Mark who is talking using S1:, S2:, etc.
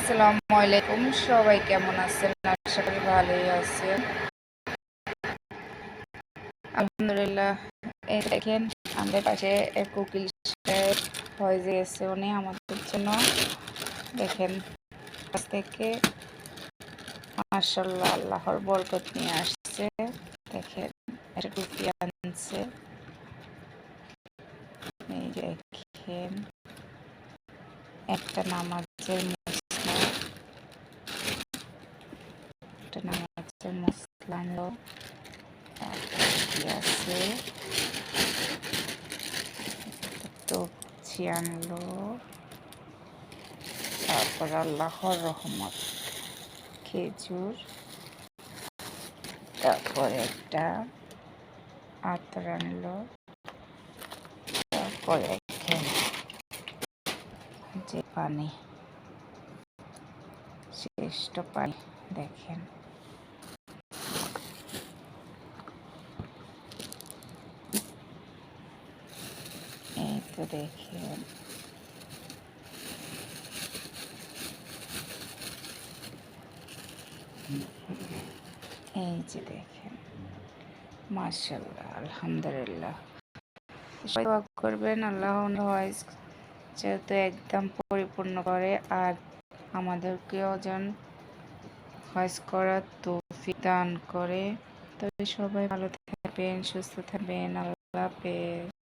S1: আসসালামু আলাইকুম। সবাই কেমন আছেন? আশা করি ভালোই আছেন। আলহামদুলিল্লাহ। এই দেখেন আমাদের পাশে এক উকিল সাহেব হয়ে গেছে উনি আমাদের জন্য। দেখেন কাছ থেকে মাশাআল্লাহ আল্লাহর বরকত নিয়ে আসছে। দেখেন একটা টুপি আনছে। এই দেখেন একটা নামাজের মশলা আনলো। আছে তপচি আনলো। তারপর আল্লাহর রহমত খেজুর, তারপর একটা আতর আনলো। তারপরে যে পানি, শ্রেষ্ঠ পানি দেখেন। এই তো দেখেন এই যে দেখেন মাশাআল্লাহ আলহামদুলিল্লাহ। দোয়া করবেন আল্লাহ যেহেতু একদম পরিপূর্ণ করে আর আমাদেরকেও যেন হজ করার তৌফিক দান করে। তবে সবাই ভালো থাকবেন, সুস্থ থাকবেন। আল্লাহ হাফেজ।